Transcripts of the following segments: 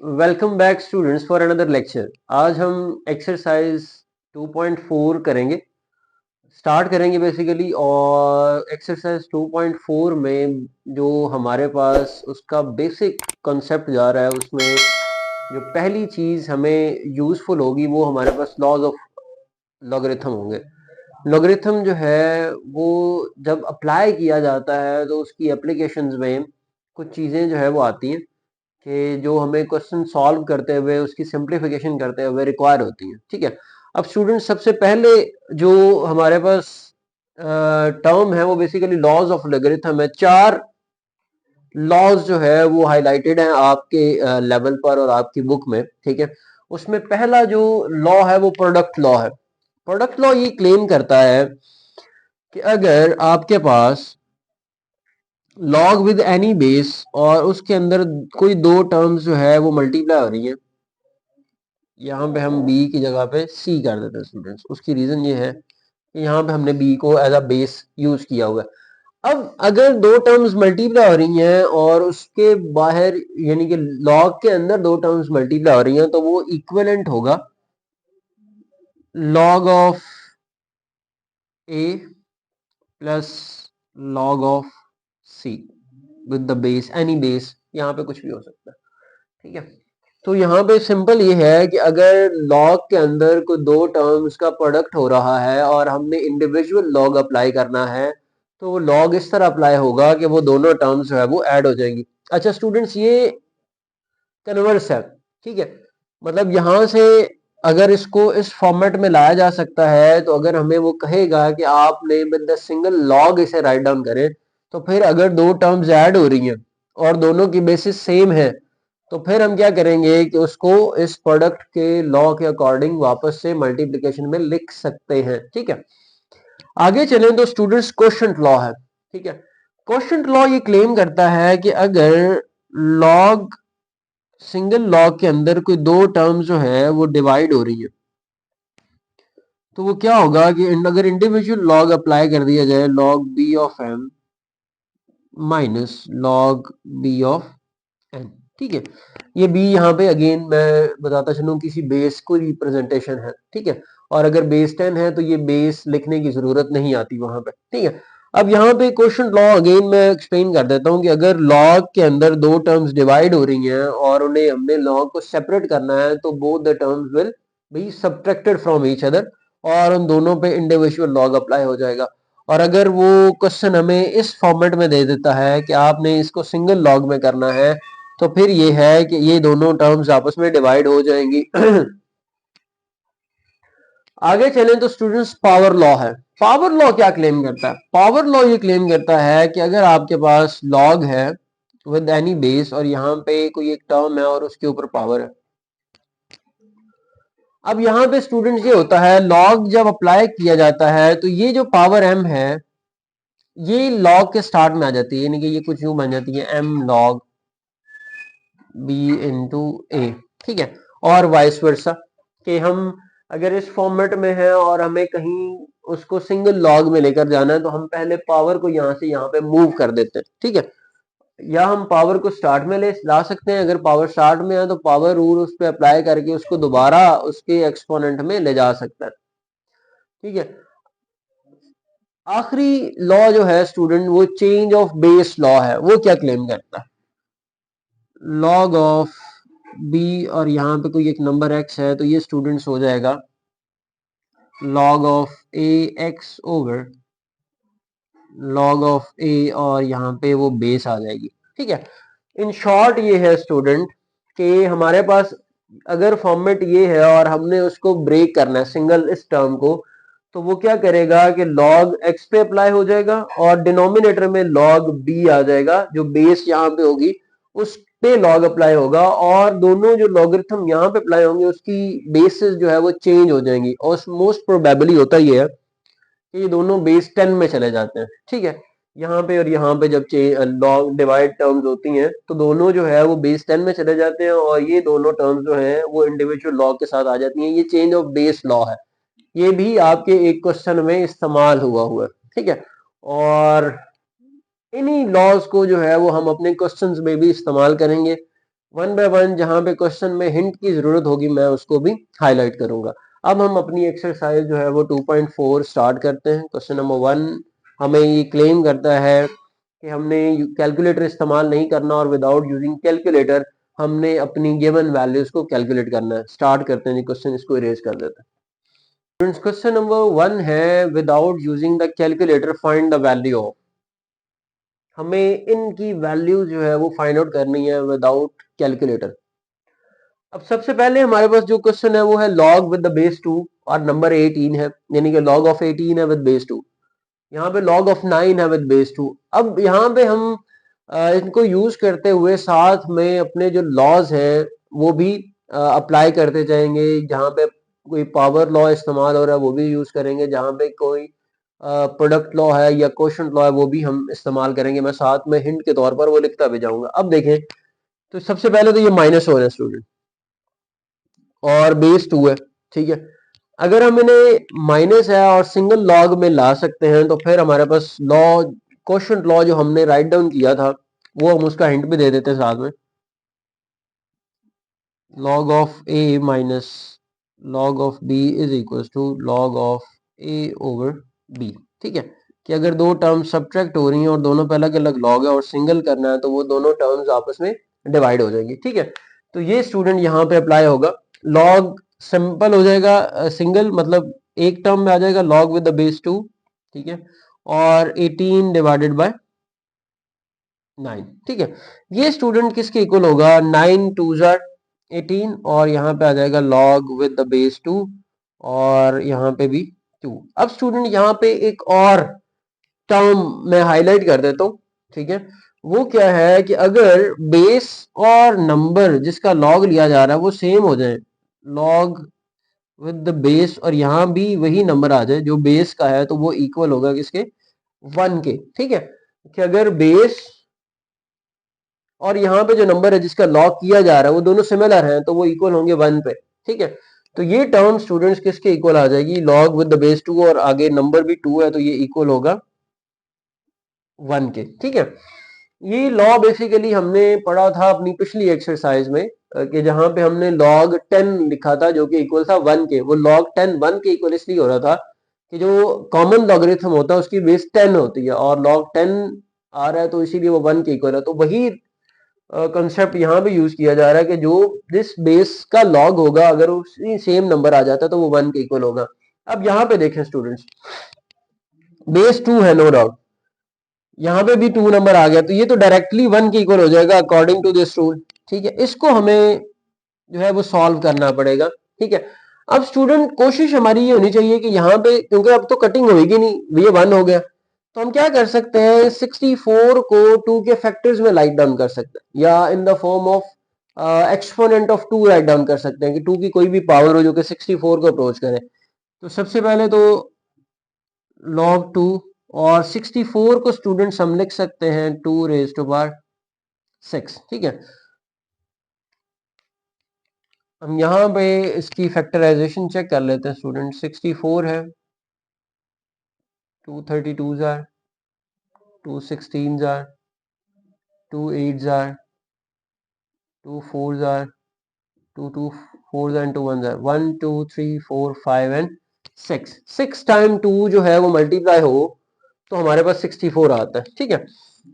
Welcome back students for another lecture. आज हम exercise 2.4 करेंगे, स्टार्ट करेंगे बेसिकली। और एक्सरसाइज 2.4 में जो हमारे पास उसका बेसिक कॉन्सेप्ट जा रहा है, उसमें जो पहली चीज़ हमें यूज़फुल होगी वो हमारे पास लॉज ऑफ लॉगरिथम होंगे। लॉगरिथम जो है वो जब अप्लाई किया जाता है तो उसकी एप्लीकेशंस में कुछ चीज़ें जो है वो आती हैं कि जो हमें क्वेश्चन सॉल्व करते हुए उसकी सिंप्लीफिकेशन करते हुए रिक्वायर होती है। ठीक है, अब स्टूडेंट सबसे पहले जो हमारे पास टर्म है वो बेसिकली लॉज ऑफ लॉगरिथम है। चार लॉज जो है वो हाईलाइटेड हैं आपके लेवल पर और आपकी बुक में। ठीक है, उसमें पहला जो लॉ है वो प्रोडक्ट लॉ है। प्रोडक्ट लॉ ये क्लेम करता है कि अगर आपके पास लॉग विद एनी बेस और उसके अंदर कोई दो टर्म्स जो है वो मल्टीप्लाई हो रही है, यहाँ पे हम b की जगह पे c कर देते हैं स्टूडेंट्स। उसकी रीजन ये है कि यहाँ पे हमने b को एज अ बेस यूज किया हुआ है। अब अगर दो टर्म्स मल्टीप्लाई हो रही हैं और उसके बाहर यानी कि लॉग के अंदर दो टर्म्स मल्टीप्लाई हो रही हैं तो वो इक्विवेलेंट होगा log of a plus log of c with the base, any base, यहाँ पे कुछ भी हो सकता है। ठीक है, तो यहाँ पे सिंपल ये है कि अगर लॉग के अंदर कोई दो टर्म्स का प्रोडक्ट हो रहा है और हमने इंडिविजुअल लॉग अप्लाई करना है तो वो लॉग इस तरह अप्लाई होगा कि वो दोनों टर्म्स जो है वो ऐड हो जाएंगी। अच्छा स्टूडेंट्स, ये कन्वर्स है। ठीक है, मतलब यहाँ से अगर इसको इस फॉर्मेट में लाया जा सकता है तो अगर हमें वो कहेगा कि आपने विद द सिंगल लॉग इसे राइट डाउन करें तो फिर अगर दो टर्म्स ऐड हो रही हैं और दोनों की बेसिस सेम है तो फिर हम क्या करेंगे कि उसको इस प्रोडक्ट के लॉ के अकॉर्डिंग वापस से मल्टीप्लिकेशन में लिख सकते हैं। ठीक है, आगे चलें तो स्टूडेंट्स क्वोशंट लॉ है। ठीक है, क्वोशंट लॉ ये क्लेम करता है कि अगर लॉग सिंगल लॉग के अंदर कोई दो टर्म जो है वो डिवाइड हो रही है तो वो क्या होगा कि अगर इंडिविजुअल लॉग अप्लाई कर दिया जाए log B of M minus log B of N. ठीक है, ये बी यहाँ पे अगेन मैं बताता चलूं किसी बेस को रिप्रेजेंटेशन है। ठीक है, और अगर बेस 10 है तो ये बेस लिखने की जरूरत नहीं आती वहां पे। ठीक है, अब यहाँ पे क्वेश्चन लॉ अगेन मैं एक्सप्लेन कर देता हूँ कि अगर लॉग के अंदर दो टर्म्स डिवाइड हो रही हैं और उन्हें हमने लॉग को सेपरेट करना है तो both the terms will be subtracted from each other और उन दोनों पे इंडिविजुअल लॉग अप्लाई हो जाएगा। और अगर वो क्वेश्चन हमें इस फॉर्मेट में दे देता है कि आपने इसको सिंगल लॉग में करना है तो फिर ये है कि ये दोनों टर्म्स आपस में डिवाइड हो जाएंगी। आगे चलें तो स्टूडेंट्स पावर लॉ है। पावर लॉ क्या क्लेम करता है? पावर लॉ ये क्लेम करता है कि अगर आपके पास लॉग है विद एनी बेस और यहाँ पे कोई एक टर्म है और उसके ऊपर पावर है। अब यहाँ पे स्टूडेंट्स ये होता है लॉग जब अप्लाई किया जाता है तो ये जो पावर m है ये लॉग के स्टार्ट में आ जाती है, यानी कि ये कुछ यूं बन जाती है m log b इंटू ए। ठीक है, और वाइस वर्सा कि हम अगर इस फॉर्मेट में है और हमें कहीं उसको सिंगल लॉग में लेकर जाना है तो हम पहले पावर को यहाँ से यहाँ पे मूव कर देते हैं। ठीक है, या हम पावर को स्टार्ट में ले ला सकते हैं। अगर पावर स्टार्ट में है तो पावर रूल उस पर अप्लाई करके उसको दोबारा उसके एक्सपोनेंट में ले जा सकता है। ठीक है, आखिरी लॉ जो है स्टूडेंट वो चेंज ऑफ बेस लॉ है। वो क्या क्लेम करता है? लॉग ऑफ बी और यहाँ पे कोई एक नंबर एक्स है तो ये स्टूडेंट्स हो जाएगा log of A X over log of A और यहाँ पे वो बेस आ जाएगी। ठीक है, इन शॉर्ट ये है स्टूडेंट कि हमारे पास अगर फॉर्मेट ये है और हमने उसको ब्रेक करना है सिंगल इस टर्म को तो वो क्या करेगा कि log x पे अप्लाई हो जाएगा और डिनोमिनेटर में log b आ जाएगा, जो बेस यहाँ पे होगी उस पे log अप्लाई होगा और दोनों जो लॉगरिथम यहाँ पे अप्लाई होंगे उसकी बेसिस जो है वो चेंज हो जाएंगी और मोस्ट प्रोबेबली होता ही है कि ये दोनों बेस 10 में चले जाते हैं। ठीक है, यहाँ पे और यहाँ पे जब लॉग डिवाइड टर्म्स होती हैं तो दोनों जो है वो बेस 10 में चले जाते हैं और ये दोनों टर्म्स जो हैं वो इंडिविजुअल लॉग के साथ आ जाती हैं। ये चेंज ऑफ बेस लॉ है, ये भी आपके एक क्वेश्चन में इस्तेमाल हुआ है। ठीक है, और इन्हीं लॉज को जो है वो हम अपने क्वेश्चंस में भी इस्तेमाल करेंगे। वन बाय वन जहां पे क्वेश्चन में हिंट की जरूरत होगी मैं उसको भी हाईलाइट करूंगा। अब हम अपनी एक्सरसाइज जो है वो 2.4 स्टार्ट करते हैं। क्वेश्चन नंबर 1 हमें ये क्लेम करता है कि हमने कैलकुलेटर इस्तेमाल नहीं करना और विदाउट यूजिंग कैलकुलेटर हमने अपनी गिवन वैल्यूज को कैलकुलेट करना है। स्टार्ट करते हैं जी क्वेश्चन, इसको इरेज कर देते हैं। स्टूडेंट्स क्वेश्चन नंबर 1 है without using the calculator find the value of. हमें इनकी वैल्यू जो है वो फाइंड आउट करनी है विदाउट कैलकुलेटर। अब सबसे पहले हमारे पास जो क्वेश्चन है वो है log विद द बेस 2 और नंबर 18 है, यानी कि log ऑफ 18 है विद बेस 2। यहाँ पे log ऑफ 9 है विद बेस 2। अब यहाँ पे हम इनको यूज करते हुए साथ में अपने जो लॉज हैं वो भी अप्लाई करते जाएंगे। जहाँ पे कोई पावर लॉ इस्तेमाल हो रहा है वो भी यूज करेंगे, जहाँ पे कोई प्रोडक्ट लॉ है या क्वोशंट लॉ है वो भी हम इस्तेमाल करेंगे। मैं साथ में हिंट के तौर पर वो लिखता भी जाऊंगा। अब देखें तो सबसे पहले तो ये माइनस हो रहा है स्टूडेंट और बेस 2 है, ठीक है। अगर हम इन्हें माइनस है और सिंगल लॉग में ला सकते हैं तो फिर हमारे पास लॉ क्वोशंट लॉ जो हमने राइट डाउन किया था वो हम उसका हिंट भी दे देते हैं साथ में। log of a minus log of b is equal to log of a over b, ठीक है। कि अगर दो टर्म्स सब्ट्रैक्ट हो रही हैं और दोनों पे अलग अलग लॉग है और सिंगल करना है तो वो दोनों टर्म्स आपस में डिवाइड हो जाएंगी, ठीक है। तो ये स्टूडेंट यहाँ पे अप्लाई होगा। लॉग सिंपल हो जाएगा, सिंगल मतलब एक टर्म में आ जाएगा log विद द बेस 2, ठीक है, और 18 डिवाइडेड बाय 9, ठीक है। ये स्टूडेंट किसके इक्वल होगा, 9 2 18 और यहाँ पे आ जाएगा log विद द बेस 2 और यहाँ पे भी 2। अब स्टूडेंट यहाँ पे एक और टर्म मैं हाईलाइट कर देता हूँ, ठीक है। वो क्या है कि अगर बेस और नंबर जिसका लॉग लिया जा रहा है वो सेम हो जाए, लॉग विद द बेस और यहाँ भी वही नंबर आ जाए जो बेस का है, तो वो इक्वल होगा किसके, 1 के, ठीक है। कि अगर बेस और यहाँ पे जो नंबर है जिसका लॉग किया जा रहा है वो दोनों सिमिलर हैं तो वो इक्वल होंगे 1 पे, ठीक है। तो ये टर्म स्टूडेंट्स किसके इक्वल आ जाएगी, लॉग विद द बेस 2 और आगे नंबर भी 2 है तो ये इक्वल होगा 1 के, ठीक है। ये लॉ बेसिकली हमने पढ़ा था अपनी पिछली एक्सरसाइज में कि जहां पे हमने log 10 लिखा था जो कि इक्वल था 1 के। वो log 10 1 के इक्वल इसलिए हो रहा था कि जो कॉमन लॉगरिथम होता है उसकी बेस 10 होती है और log 10 आ रहा है तो इसीलिए वो 1 के इक्वल है। तो वही कंसेप्ट यहाँ भी यूज किया जा रहा है कि जो जिस बेस का लॉग होगा अगर उसी सेम नंबर आ जाता है तो वो 1 के इक्वल होगा। अब यहाँ पे देखें स्टूडेंट्स, बेस 2 है नो डाउट, यहाँ पे भी 2 नंबर आ गया तो ये तो डायरेक्टली 1 के इक्वल हो जाएगा अकॉर्डिंग टू दिस रूल, ठीक है। इसको हमें जो है वो सॉल्व करना पड़ेगा, ठीक है। अब स्टूडेंट कोशिश हमारी ये होनी चाहिए कि यहाँ पे क्योंकि अब तो कटिंग होगी नहीं, ये 1 हो गया तो हम क्या कर सकते हैं 64 को 2 के फैक्टर्स में राइट डाउन कर सकते हैं या in the form of exponent of 2 write down कर सकते हैं कि 2 की कोई भी पावर हो जो कि 64 को अप्रोच करे। तो सबसे पहले तो log 2 और 64 को स्टूडेंट्स हम लिख सकते हैं 2 रेज टू पावर 6, ठीक है। हम यहाँ पे इसकी फैक्टराइजेशन चेक कर लेते हैं स्टूडेंट। 64 है, 2 32 jar, 2 16 jar, 2 8 jar, 2 4 jar, 2 2 4 jar, 2 1 jar, 1 2 3 4 5 and 6। 6 time 2 जो है वो मल्टीप्लाई हो तो हमारे पास 64 आता है, ठीक है।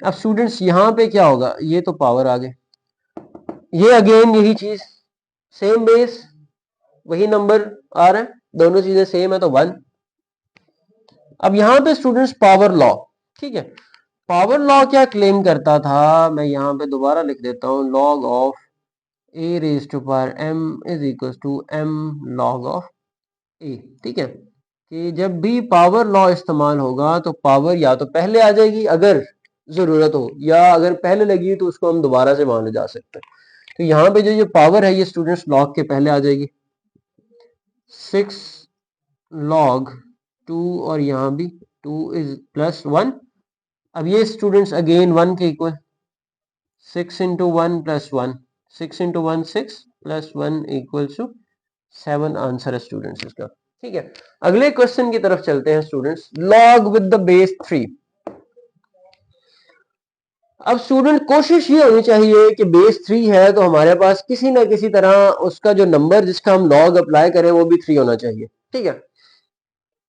अब स्टूडेंट्स यहाँ पे क्या होगा, ये तो पावर आ गए, ये अगेन यही चीज सेम बेस वही नंबर आ रहा है, दोनों चीजें सेम है तो 1। अब यहाँ पे स्टूडेंट्स पावर लॉ, ठीक है। पावर लॉ क्या क्लेम करता था, मैं यहाँ पे दोबारा लिख देता हूँ, log of a raise to power m is equal to m log of a, ठीक है। कि जब भी पावर लॉ इस्तेमाल होगा तो पावर या तो पहले आ जाएगी अगर जरूरत हो, या अगर पहले लगी तो उसको हम दोबारा से मान ले जा सकते हैं। तो यहाँ पे जो ये पावर है ये स्टूडेंट्स लॉग के पहले आ जाएगी, 6 log 2 और यहाँ भी 2 इज प्लस 1। अब ये स्टूडेंट्स अगेन 1 के equal, 6 into 1 plus 1, 6 into 1 6 plus 1 equal to 7 answer है स्टूडेंट्स इसका, ठीक है। अगले क्वेश्चन की तरफ चलते हैं students. log with the base 3। अब स्टूडेंट कोशिश ये होनी चाहिए कि बेस 3 है तो हमारे पास किसी ना किसी तरह उसका जो नंबर जिसका हम लॉग अप्लाई करें वो भी 3 होना चाहिए, ठीक है।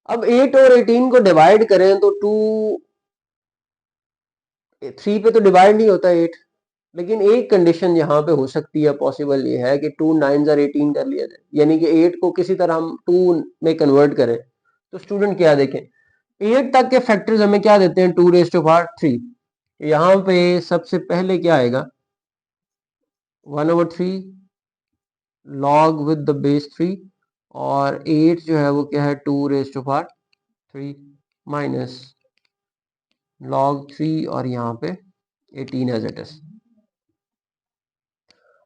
अब 8 और 18 को डिवाइड करें तो 3 पे तो डिवाइड नहीं होता 8, लेकिन एक कंडीशन यहाँ पे हो सकती है, पॉसिबल ये है कि 2 9 और 18 कर लिया जाए, यानी कि 8 को किसी तरह हम 2 में कन्वर्ट करें। तो स्टूडेंट क्या देखें, 8 तक के फैक्टर्स हमें क्या देते हैं, 2 रेज़ टू पावर 3। यहाँ पे सबसे पहले क्या आएगा, 1/3 लॉग विद द बेस 3, और 8 जो है वो क्या है, 2 raise to power 3 minus log 3 और यहाँ पे 18 as it is.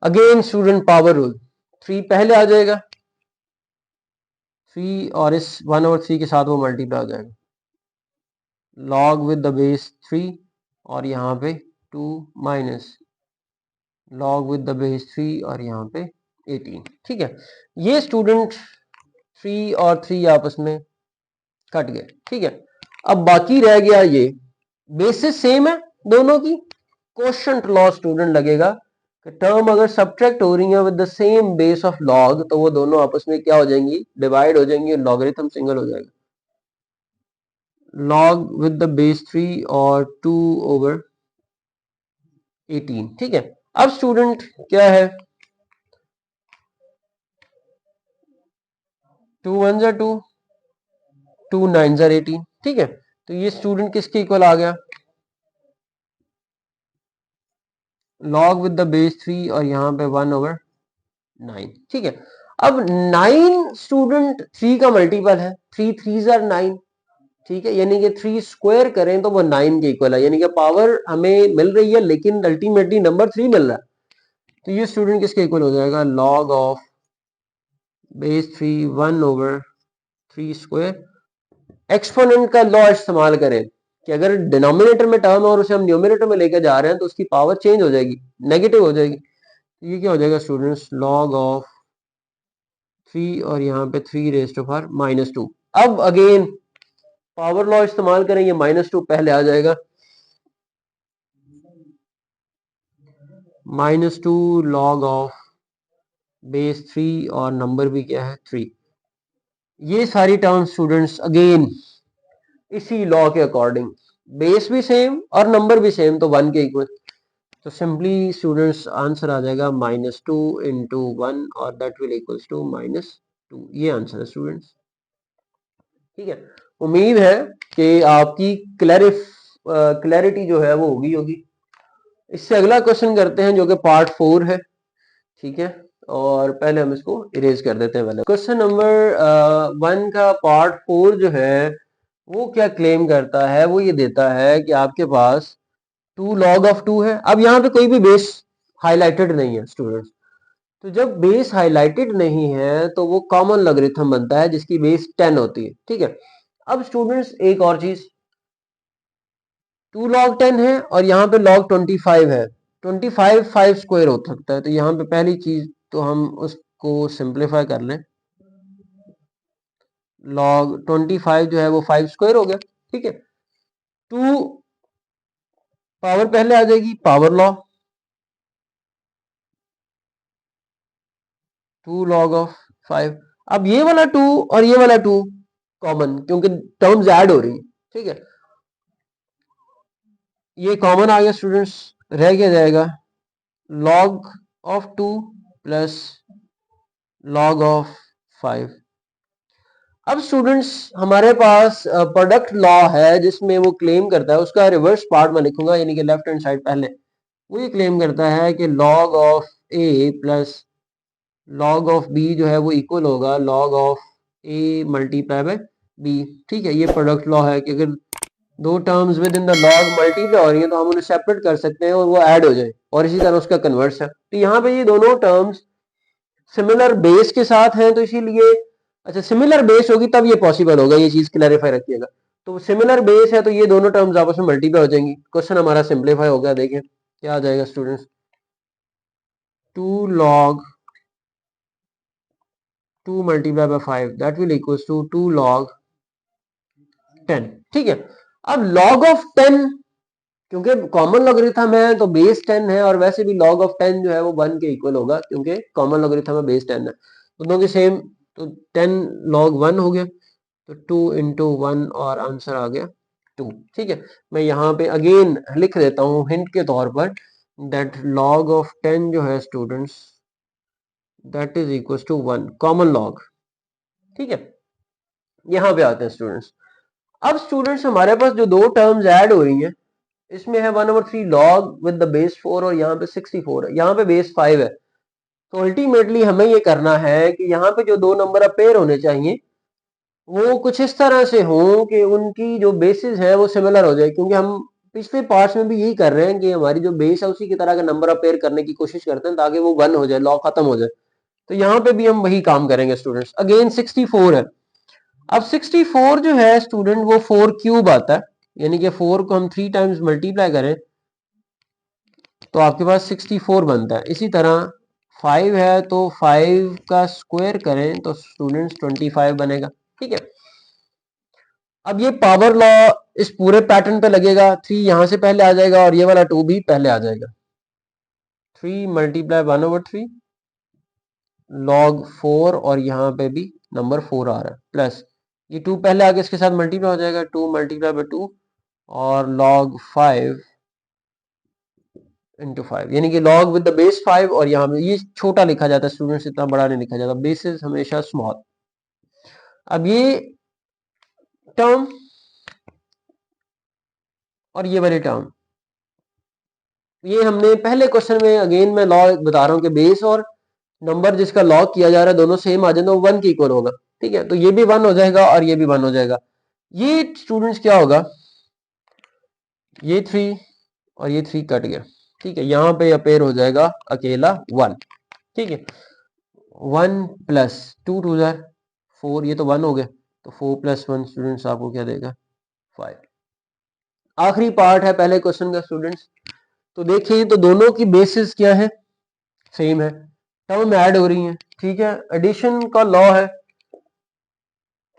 Again student power rule, 3 पहले आ जाएगा, 3 और इस 1/3 के साथ वो मल्टीप्लाई हो जाएगा, लॉग विद द बेस 3 और यहाँ पे 2 minus log with the base 3 और यहाँ पे 18, ठीक है। ये स्टूडेंट 3 और 3 आपस में कट गए, ठीक है। अब बाकी रह गया ये, बेसिस सेम है दोनों की, कोशंट लॉ स्टूडेंट लगेगा कि टर्म अगर सब्ट्रैक्ट हो रही है with the same base of log तो वो दोनों आपस में क्या हो जाएंगी, डिवाइड हो जाएंगी, लॉगरिथम सिंगल हो जाएगा, लॉग विद द बेस 3 और 2/18, ठीक है। अब स्टूडेंट क्या है, 2 1 जा 2, 2 9 जा 18, ठीक है। तो ये स्टूडेंट किसके इक्वल आ गया, लॉग विद द बेस 3 और यहाँ पे 1/9, ठीक है। अब 9 स्टूडेंट 3 का मल्टीपल है, 3 3 आर 9, ठीक है, यानी कि 3 स्क्वायर करें तो वो 9 के इक्वल है, यानी कि पावर हमें मिल रही है लेकिन अल्टीमेटली नंबर 3 मिल रहा है। तो ये स्टूडेंट किसके इक्वल हो जाएगा, log of base 3 1/3 square. Exponent का लॉ इस्तेमाल करें कि अगर डिनोमिनेटर में टर्म है और उसे हम न्यूमरेटर में लेकर जा रहे हैं तो उसकी पावर चेंज हो जाएगी, नेगेटिव हो जाएगी। तो ये क्या हो जाएगा स्टूडेंट्स, लॉग ऑफ 3 और यहाँ पे 3 रेज़ टू पावर -2। अब अगेन पावर लॉ इस्तेमाल करें, ये -2 पहले आ जाएगा, -2 लॉग ऑफ बेस 3 और नंबर भी क्या है 3। ये सारी टर्म्स स्टूडेंट्स अगेन इसी लॉ के अकॉर्डिंग, बेस भी सेम और नंबर भी सेम तो 1 के इक्वल। तो सिंपली स्टूडेंट्स आंसर आ जाएगा -2 इंटू 1 और दैट विल इक्वल्स टू -2। ये आंसर है स्टूडेंट्स, ठीक है। उम्मीद है कि आपकी क्लैरिटी जो है वो होगी। इससे अगला क्वेश्चन करते हैं जो कि पार्ट 4 है, ठीक है। और पहले हम इसको इरेज कर देते हैं। पहले क्वेश्चन नंबर 1 का पार्ट 4 जो है वो क्या क्लेम करता है, वो ये देता है कि आपके पास 2 log ऑफ 2 है। अब यहाँ पे कोई भी बेस हाईलाइटेड नहीं है स्टूडेंट्स, तो जब बेस हाईलाइटेड नहीं है तो वो कॉमन लॉगरिथम बनता है जिसकी बेस 10 होती है, ठीक है। अब स्टूडेंट्स एक और चीज, 2 log 10 है और यहाँ पे log 25 है, 25 5 स्क्वायर हो सकता है, तो यहाँ पे पहली चीज तो हम उसको सिंप्लीफाई कर लें, log 25 जो है वो 5 स्क्वायर हो गया, ठीक है। 2 पावर पहले आ जाएगी, पावर लॉ 2 log ऑफ 5। अब ये वाला 2 और ये वाला 2 कॉमन, क्योंकि टर्म्स ऐड हो रही है, ठीक है। ये कॉमन आ गया स्टूडेंट्स, रह क्या जाएगा, log of 2 plus log of 5। अब स्टूडेंट्स हमारे पास प्रोडक्ट लॉ है जिसमें वो क्लेम करता है, उसका रिवर्स पार्ट मैं लिखूंगा, यानी कि लेफ्ट हैंड साइड पहले। वो ये क्लेम करता है कि log of a plus log of b जो है वो इक्वल होगा log of a multiply by b, ठीक है। ये प्रोडक्ट लॉ है कि अगर दो terms with in the log multiply हो रही है तो हम उन्हें सेपरेट कर सकते हैं और वो ऐड हो जाए, और इसी तरह उसका कन्वर्स है। तो यहाँ पे ये दोनों टर्म्स सिमिलर बेस के साथ हैं, तो इसीलिए अच्छा सिमिलर बेस होगी तब ये पॉसिबल होगा, ये चीज क्लैरिफाई रखिएगा। तो सिमिलर बेस है तो ये दोनों टर्म्स आपस में मल्टीप्लाई हो जाएंगी। क्वेश्चन हमारा सिंप्लीफाई हो गया, देखें क्या आ जाएगा students, 2 log 2 multiply by 5 that will equals to 2 log 10, ठीक है। अब log ऑफ 10 क्योंकि कॉमन लॉगरिथम है तो बेस 10 है, और वैसे भी log ऑफ 10 जो है वो 1 के इक्वल होगा, क्योंकि कॉमन लॉगरिथम है, बेस 10 है, दोनों की सेम। तो 10 log 1 हो गया, तो 2 इंटू 1 और आंसर आ गया 2। ठीक है, मैं यहाँ पे अगेन लिख देता हूँ हिंट के तौर पर, दैट log ऑफ 10 जो है students, that is equal to 1 common log. ठीक है, यहाँ पे आते हैं स्टूडेंट्स। अब स्टूडेंट्स हमारे पास जो दो टर्म्स ऐड हो रही हैं, इसमें है 1/3 लॉग विद द बेस 4, और यहाँ पे 64 है, यहाँ पे बेस 5 है। तो अल्टीमेटली हमें ये करना है कि यहाँ पे जो दो नंबर अपेयर होने चाहिए वो कुछ इस तरह से हो कि उनकी जो बेसिस है वो सिमिलर हो जाए, क्योंकि हम पिछले पार्ट्स में भी यही कर रहे हैं कि हमारी जो बेस है उसी की तरह का नंबर अपेयर करने की कोशिश करते हैं, ताकि वो 1 हो जाए, लॉ खत्म हो जाए। तो यहाँ पे भी हम वही काम करेंगे स्टूडेंट्स। अगेन 64 है। अब 64 जो है स्टूडेंट वो 4 क्यूब आता है, यानी कि 4 को हम 3 टाइम्स मल्टीप्लाई करें तो आपके पास 64 बनता है। इसी तरह 5 है तो 5 का स्क्वायर करें तो स्टूडेंट्स 25 बनेगा। ठीक है, अब ये पावर लॉ इस पूरे पैटर्न पे लगेगा, 3 यहां से पहले आ जाएगा और ये वाला 2 भी पहले आ जाएगा। 3 मल्टीप्लाई 1/3 log 4, और यहाँ पे भी नंबर 4 आ रहा है, प्लस ये 2 पहले आगे इसके साथ मल्टीप्लाई हो जाएगा, 2 मल्टीप्लाई बाय 2 और log 5 इंटू 5, यानी कि log विद द बेस 5, और यहाँ पे ये छोटा लिखा जाता है स्टूडेंट्स, इतना बड़ा नहीं लिखा जाता, बेसिस हमेशा स्मॉल। अब ये टर्म और ये वाली टर्म, ये हमने पहले क्वेश्चन में, अगेन मैं लॉ बता रहा हूँ कि बेस और नंबर जिसका लॉग किया जा रहा है दोनों सेम आ जाए तो 1 के इक्वल होगा। ठीक है, तो ये भी 1 हो जाएगा और ये भी 1 हो जाएगा। ये स्टूडेंट्स क्या होगा, ये 3 और ये 3 कट गया। ठीक है, यहाँ पे अपेयर हो जाएगा अकेला 1। ठीक है, 1 प्लस 2 टू जार 4, ये तो 1 हो गया, तो 4 प्लस 1 स्टूडेंट्स आपको क्या देगा, 5। आखिरी पार्ट है पहले क्वेश्चन का स्टूडेंट्स। तो देखिए, तो दोनों की बेसिस क्या है, सेम है, टर्म ऐड हो रही है। ठीक है, एडिशन का लॉ है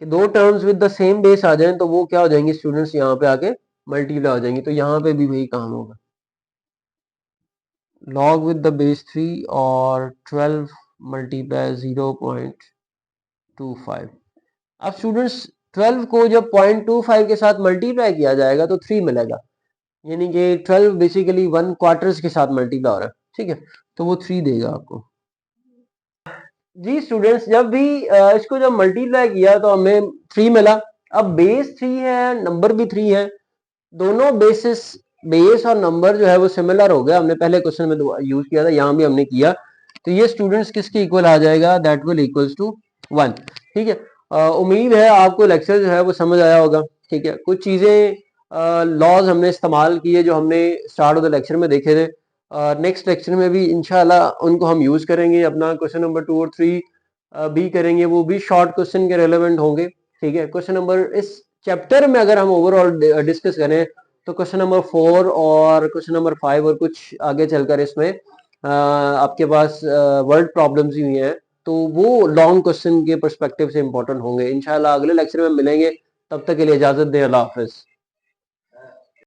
कि दो terms with the same base आ जाएं तो वो क्या हो जाएंगे स्टूडेंट्स, यहाँ पे आके मल्टीप्लाई हो जाएंगी। तो यहाँ पे भी वही काम होगा, log विद द बेस 3 और 12 मल्टीप्लाई 0.25। अब स्टूडेंट्स 12 को जब 0.25 के साथ मल्टीप्लाई किया जाएगा तो 3 मिलेगा, यानी कि 12 बेसिकली 1 क्वार्टर्स के साथ मल्टीप्लाई हो रहा है। ठीक है, तो वो 3 देगा आपको। जी स्टूडेंट्स, जब भी इसको जब मल्टीप्लाई किया तो हमें 3 मिला। अब बेस 3 है, नंबर भी 3 है, दोनों बेसिस, बेस और नंबर जो है वो सिमिलर हो गया, हमने पहले क्वेश्चन में यूज किया था, यहाँ भी हमने किया। तो ये स्टूडेंट्स किसके इक्वल आ जाएगा, दैट विल इक्वल्स टू 1। ठीक है, उम्मीद है आपको लेक्चर जो है वो समझ आया होगा। ठीक है, कुछ चीजें लॉज हमने इस्तेमाल किए जो हमने स्टार्ट ऑफ द लेक्चर में देखे थे, नेक्स्ट लेक्चर में भी इंशाल्लाह उनको हम यूज करेंगे। अपना क्वेश्चन नंबर 2 और 3 भी करेंगे, वो भी शॉर्ट क्वेश्चन के रेलेवेंट होंगे। ठीक है, क्वेश्चन नंबर इस चैप्टर में अगर हम ओवरऑल डिस्कस करें तो क्वेश्चन नंबर 4 और क्वेश्चन नंबर 5 और कुछ आगे चलकर इसमें आपके पास वर्ड प्रॉब्लम्स ही हुई हैं, तो वो लॉन्ग क्वेश्चन के पर्सपेक्टिव से इंपॉर्टेंट होंगे। इंशाल्लाह अगले लेक्चर में मिलेंगे, तब तक के लिए इजाजत दें, अल्लाह हाफिज।